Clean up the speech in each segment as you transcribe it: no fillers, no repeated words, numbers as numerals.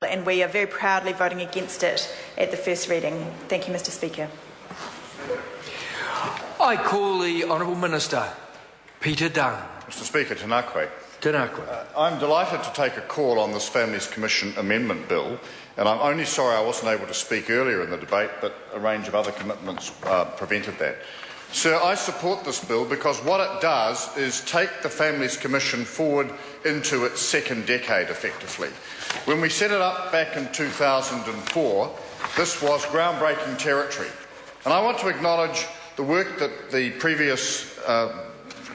and we are very proudly voting against it at the first reading. Thank you, Mr. Speaker. I call the Honourable Minister, Peter Dunn. Mr. Speaker, Tanakwe. Tanakwe. I'm delighted to take a call on this Families Commission Amendment Bill, and I'm only sorry I wasn't able to speak earlier in the debate, but a range of other commitments prevented that. Sir, I support this bill because what it does is take the Families Commission forward into its second decade, effectively. When we set it up back in 2004, this was groundbreaking territory. And I want to acknowledge the work that the previous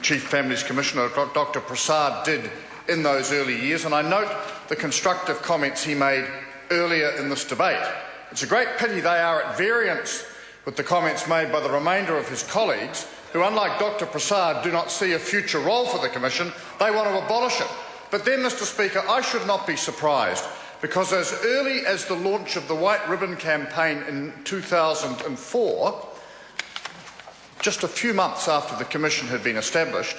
Chief Families Commissioner, Dr. Prasad, did in those early years, and I note the constructive comments he made earlier in this debate. It's a great pity they are at variance with the comments made by the remainder of his colleagues, who, unlike Dr. Prasad, do not see a future role for the Commission. They want to abolish it. But then, Mr. Speaker, I should not be surprised, because as early as the launch of the White Ribbon campaign in 2004, just a few months after the Commission had been established,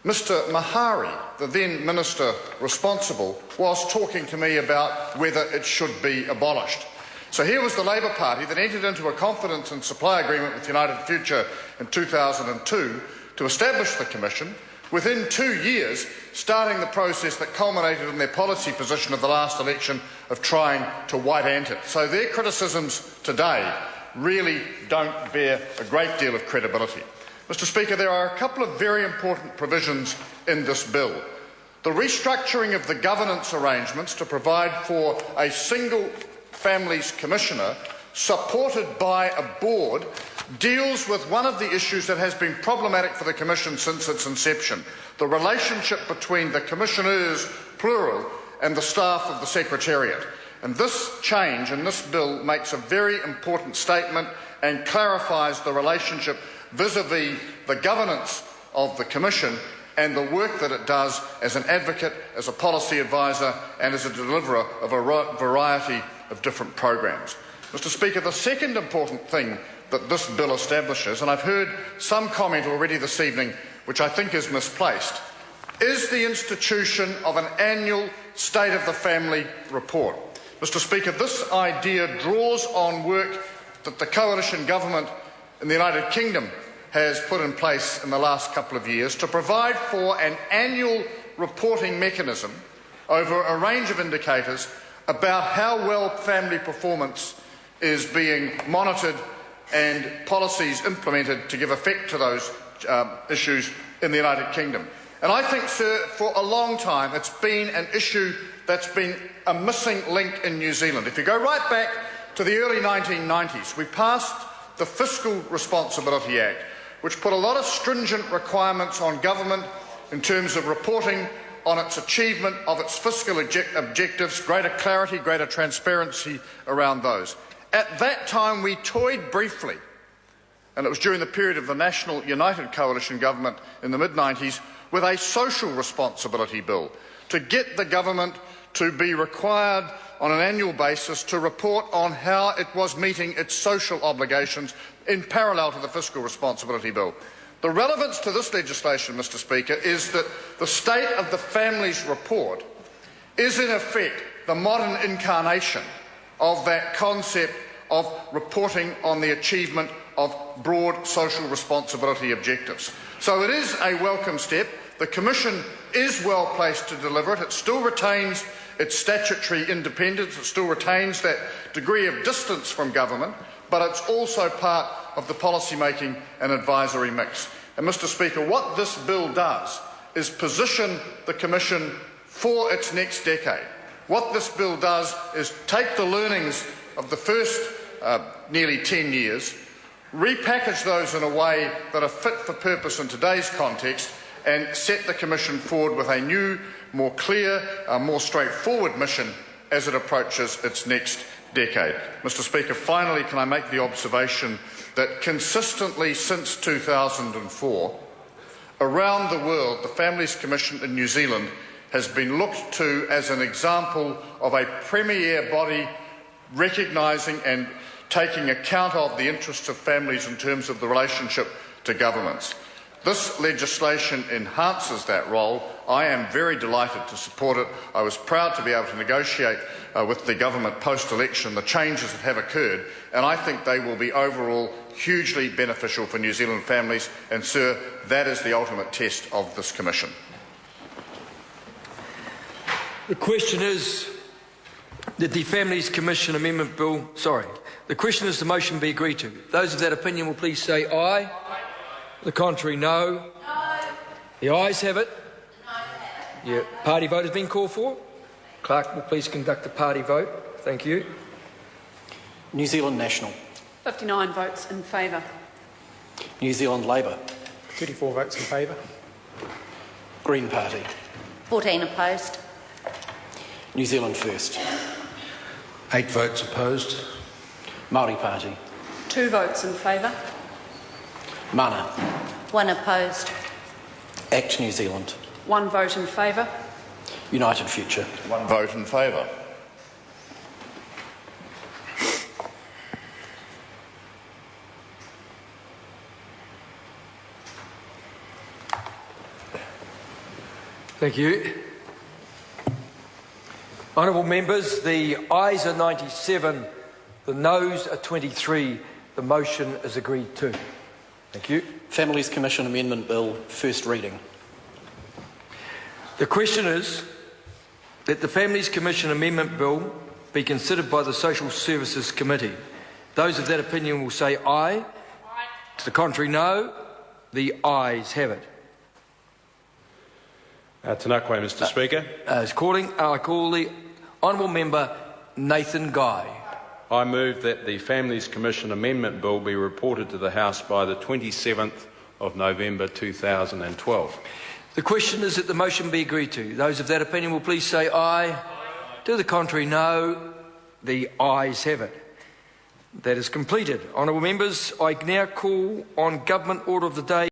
Mr. Mahari, the then Minister responsible, was talking to me about whether it should be abolished. So here was the Labour Party that entered into a confidence and supply agreement with United Future in 2002 to establish the Commission, within 2 years starting the process that culminated in their policy position of the last election of trying to white-ant it. So their criticisms today really don't bear a great deal of credibility. Mr. Speaker, there are a couple of very important provisions in this bill. The restructuring of the governance arrangements to provide for a single Families Commissioner, supported by a board, deals with one of the issues that has been problematic for the Commission since its inception: the relationship between the Commissioners, plural, and the staff of the Secretariat. And this change in this bill makes a very important statement and clarifies the relationship vis-à-vis the governance of the Commission and the work that it does as an advocate, as a policy advisor, and as a deliverer of a variety of different programs. Mr. Speaker, the second important thing that this bill establishes, and I've heard some comment already this evening which I think is misplaced, is the institution of an annual State of the Family report. Mr. Speaker, this idea draws on work that the coalition government in the United Kingdom has put in place in the last couple of years to provide for an annual reporting mechanism over a range of indicators about how well family performance is being monitored and policies implemented to give effect to those issues in the United Kingdom. And I think, sir, for a long time it's been an issue that's been a missing link in New Zealand. If you go right back to the early 1990s, we passed the Fiscal Responsibility Act, which put a lot of stringent requirements on government in terms of reporting on its achievement of its fiscal objectives, greater clarity, greater transparency around those. At that time, we toyed briefly, and it was during the period of the National United Coalition government in the mid-90s, with a social responsibility bill to get the government to be required on an annual basis to report on how it was meeting its social obligations in parallel to the Fiscal Responsibility Bill. The relevance to this legislation, Mr. Speaker, is that the State of the Families report is in effect the modern incarnation of that concept of reporting on the achievement of broad social responsibility objectives. So it is a welcome step. The Commission is well placed to deliver it. It still retains its statutory independence. It still retains that degree of distance from government, but it's also part of the policy-making and advisory mix. And, Mr. Speaker, what this bill does is position the Commission for its next decade. What this bill does is take the learnings of the first nearly 10 years, repackage those in a way that are fit for purpose in today's context, and set the Commission forward with a new, more clear, more straightforward mission as it approaches its next decade. Mr. Speaker, finally, can I make the observation that consistently since 2004, around the world, the Families Commission in New Zealand has been looked to as an example of a premier body recognising and taking account of the interests of families in terms of the relationship to governments. This legislation enhances that role I am very delighted to support it. I was proud to be able to negotiate with the government post-election the changes that have occurred, and I think they will be overall hugely beneficial for New Zealand families. And, sir, that is the ultimate test of this Commission. The question is that the Families Commission Amendment Bill... The question is the motion be agreed to. Those of that opinion will please say aye. The contrary, no. No. The ayes have it. Yeah. Party vote has been called for. Clerk will please conduct the party vote. Thank you. New Zealand National. 59 votes in favour. New Zealand Labour. 34 votes in favour. Green Party. 14 opposed. New Zealand First. 8 votes opposed. Māori Party. 2 votes in favour. Mana. 1 opposed. Act New Zealand. 1 vote in favour. United Future. 1 vote in favour. Thank you. Honourable members, the ayes are 97, the noes are 23. The motion is agreed to. Thank you. Families Commission Amendment Bill, first reading. The question is that the Families Commission Amendment Bill be considered by the Social Services Committee. Those of that opinion will say aye. Aye. To the contrary, no. The ayes have it. Tanakwe, Mr Speaker. I call the Honourable Member Nathan Guy. I move that the Families Commission Amendment Bill be reported to the House by the 27th of November 2012. The question is that the motion be agreed to. Those of that opinion will please say aye. Aye. To the contrary, no. The ayes have it. That is completed. Honourable members, I now call on Government Order of the Day.